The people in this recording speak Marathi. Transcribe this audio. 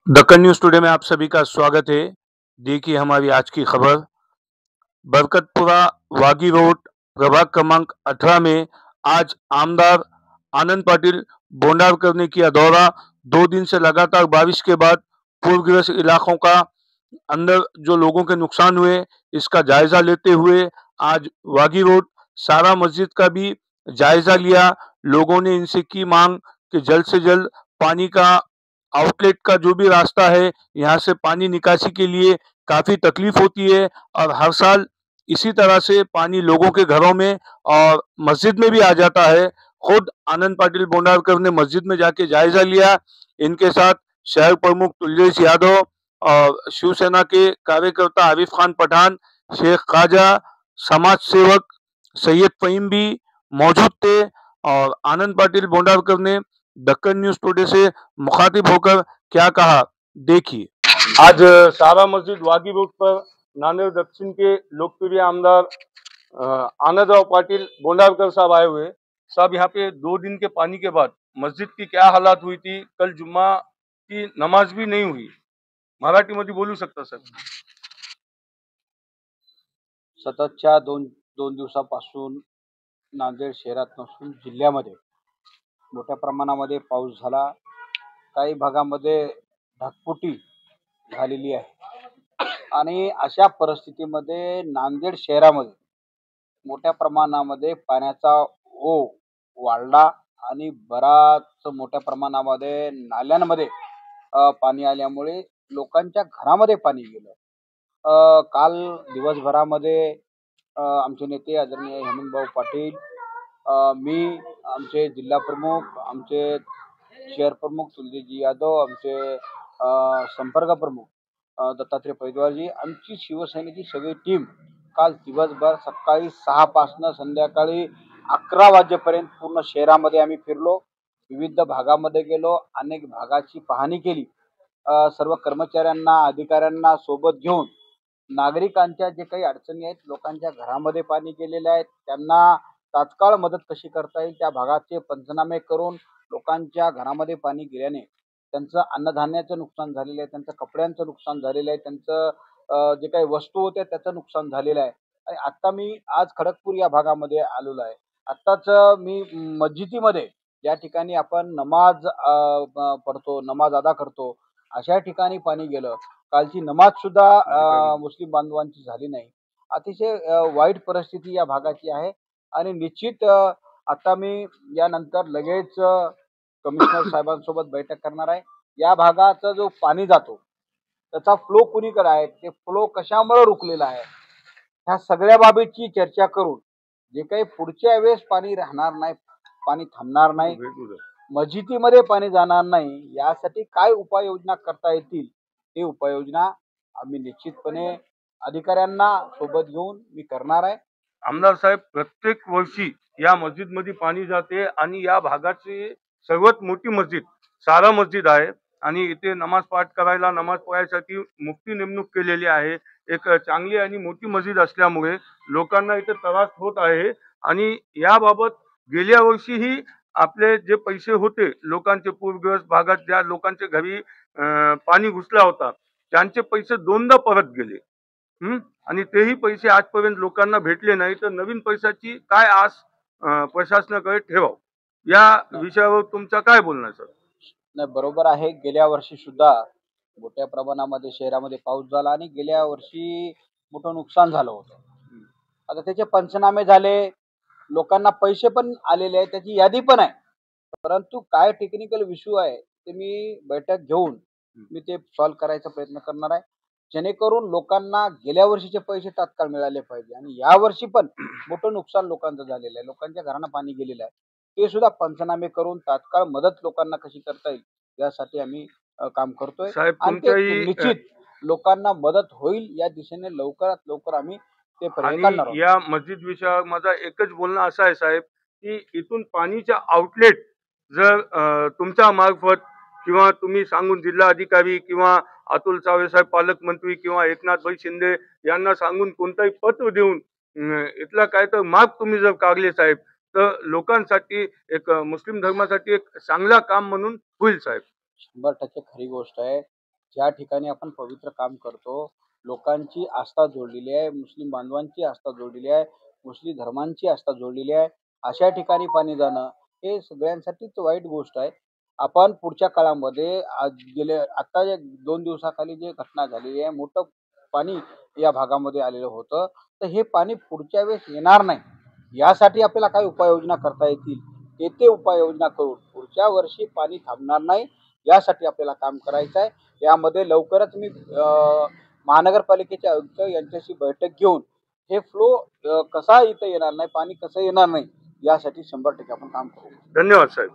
दक्कन न्यूज़ टुडे में आप सभी का स्वागत है। देखिए हमारी आज की खबर। बरकतपुरा वागी रोड प्रभाग क्रमांक 18 में आज आमदार आनंद पाटिल बोंडारकर ने किया दौरा। 2 दिन से लगातार बारिश के बाद पूरग्रस्त इलाकों का अंदर जो लोगों के नुकसान हुए इसका जायजा लेते हुए आज वागी रोड सारा मस्जिद का भी जायजा लिया। लोगों ने इनसे की मांग कि जल्द से जल्द पानी का आउटलेट का जो भी रास्ता है, यहाँ से पानी निकासी के लिए काफी तकलीफ होती है और हर साल इसी तरह से पानी लोगों के घरों में और मस्जिद में भी आ जाता है। खुद आनंद पाटिल बोंडारकर ने मस्जिद में जाके जायजा लिया। इनके साथ शहर प्रमुख तुलजेश यादव और शिवसेना के कार्यकर्ता आरिफ खान पठान, शेख ख्वाजा, समाज सेवक सैयद फहीम भी मौजूद थे। और आनंद पाटिल बोंडारकर ने दक्कन न्यूज़ टुडे से मुखातिब होकर क्या कहा, देखिए। आज सारा मस्जिद वागी रोड पर नांदेड़ दक्षिण के लोकप्रिय आमदार आनंदराव पाटिल बोंडारकर साहब आए हुए। साहब, यहाँ पे 2 दिन के पानी के बाद मस्जिद की क्या हालात हुई थी? कल जुम्मा की नमाज भी नहीं हुई। मराठीमध्ये बोलू शकता सर? सततच्या दोन दिवसापासून नांदेड शहरात नसून जिल्ह्यामध्ये मोठ्या प्रमाणामध्ये पाऊस झाला। काही भागामध्ये ढगफुटी झालेली आहे आणि अशा परिस्थितीमध्ये नांदेड शहरामध्ये मोठ्या प्रमाणामध्ये पाण्याचा ओघ वाढला आणि बराच मोठ्या प्रमाणामध्ये नाल्यांमध्ये पाणी आल्यामुळे लोकांच्या घरामध्ये पाणी गेलं। काल दिवसभरामध्ये आमचे नेते आदरणीय हेमंतभाऊ पाटील, मी, आमचे जिल्हा प्रमुख, आमचे शहर प्रमुख तुलजीजी यादव, आमचे संपर्क प्रमुख दत्तात्रय पैदवारजी, आमची शिवसेनेची सगळी टीम काल दिवसभर सकाळी 6 पासून संध्याकाळी 11 वाजेपर्यंत पूर्ण शहरामध्ये आम्ही फिरलो, विविध भागामध्ये गेलो, अनेक भागाची पाहणी केली। सर्व कर्मचाऱ्यांना, अधिकाऱ्यांना सोबत घेऊन नागरिकांच्या जे काही अडचणी आहेत, लोकांच्या घरामध्ये पाणी गेलेले आहेत, त्यांना तात्काळ मदत कशी करता येईल त्या भागाचे पंचनामे करून लोकांच्या घरामध्ये पाणी गेल्याने त्यांचं अन्नधान्याचं नुकसान झालेलं आहे, त्यांचं कपड्यांचं नुकसान झालेलं आहे, त्यांचं जे काही वस्तू होत्या त्याचं नुकसान झालेलं आहे। आणि आता मी आज खडकपूर या भागामध्ये आलेलो आहे। आत्ताच मी मस्जिदीमध्ये ज्या ठिकाणी आपण नमाज पढतो, नमाज अदा करतो, अशा ठिकाणी पाणी गेलं। कालची नमाज सुद्धा मुस्लिम बांधवांची झाली नाही। अतिशय वाईट परिस्थिती या भागाची आहे आणि निश्चित आता मी यानंतर लगेच कमिशनर साहेबांसोबत बैठक करणार आहे। या भागाचा जो पाणी जातो त्याचा फ्लो कुणीकडे आहे, ते फ्लो कशामुळे रुकलेला आहे, ह्या सगळ्या बाबीची चर्चा करून जे काही पुढच्या वेळेस पाणी राहणार नाही, पाणी थांबणार नाही, मस्जिदीमध्ये पाणी जाणार नाही, यासाठी काय उपाययोजना करता येतील ही उपाययोजना आम्ही निश्चितपणे अधिकाऱ्यांना सोबत घेऊन मी करणार आहे। आमदार साहेब, प्रत्येक वर्षी या मस्जिद मध्ये पाणी जाते आणि या भागाची सर्वात मोठी मस्जिद सारा मस्जिद आहे आणि इथे नमाज पाठ करायला, नमाज पढायसाठी मुफ्ती नेमणूक केलेली आहे। एक चांगली आणि मोठी मस्जिद असल्यामुळे लोकांना इथे त्रास होत आहे आणि याबाबत गेल्या वर्षीही आपले जे पैसे होते लोकांचे पूरग्रस्त भागात ज्या लोकांच्या घरी पाणी घुसला होता त्यांचे पैसे 2दा परत गेले। आणि तेही पैसे आजपर्यंत लोकांना भेटले नाही, तर नवीन पैशाची काय आस प्रशासनाकडे ठेवाव, या विषयावर तुमचं काय बोलणं आहे सर? नाही, बरोबर आहे। गेल्या वर्षी सुद्धा मोठ्या प्रमाणामध्ये शहरामध्ये पाऊस झाला आणि गेल्या वर्षी मोठं नुकसान झालं होतं। आता त्याचे पंचनामे झाले, लोकांना पैसे पण आलेले आहेत, त्याची यादी पण आहे, परंतु काय टेक्निकल इश्यू आहे ते मी बैठक घेऊन मी ते सॉल्व्ह करायचा प्रयत्न करणार आहे, जेणेकरून लोकांना गेल्या वर्षीचे पैसे तात्काळ मिळाले पाहिजे। आणि या वर्षी पण मोठं नुकसान लोकांचं झालेलं आहे, लोकांच्या घरांना पाणी गेलेलं आहे, ते सुद्धा पंचनामे करून तात्काळ मदत लोकांना कशी करता येईल यासाठी आम्ही काम करतोय आणि ते निश्चित लोकांना मदत होईल या दिशेने लवकरात लवकर आम्ही ते प्रयत्न करणार आहोत। या मस्जिद विषयावर माझा एकच बोलणं असं आहे साहेब, की इथून पाणीचा आउटलेट जर तुमच्या मार्फत किंवा तुम्ही सांगून जिल्हा अधिकारी किंवा अतुल सावे साहेब पालकमंत्री किंवा एकनाथभाई शिंदे यांना सांगून कोणताही पत्र देऊन इथला काय तर मार्ग तुम्ही जर काढले साहेब, तर लोकांसाठी एक मुस्लिम धर्मासाठी एक चांगला काम म्हणून होईल साहेब। 100% खरी गोष्ट आहे। ज्या ठिकाणी आपण पवित्र काम करतो, लोकांची आस्था जोडलेली आहे, मुस्लिम बांधवांची आस्था जोडलेली आहे, मुस्लिम धर्मांची आस्था जोडलेली आहे, अशा ठिकाणी पाणी जाणं हे सगळ्यांसाठीच वाईट गोष्ट आहे. आपण पुढच्या काळामध्ये आज आता जे 2 दिवसाखाली जे घटना झालेली आहे, मोठं पाणी या भागामध्ये आलेलं होतं, तर हे पाणी पुढच्या वेळेस येणार नाही. यासाठी आपल्याला काही उपाययोजना करता येतील, ते उपाययोजना करून पुढच्या वर्षी पाणी थांबणार नाही, यासाठी आपल्याला काम करायचं आहे. यामध्ये लवकरच मी महानगरपालिकेचे आयुक्त यांच्याशी बैठक घेऊन हे फ्लो कसा इथं येणार नाही, पाणी कसं येणार नाही, यासाठी 100% आपण काम करू. धन्यवाद साहेब.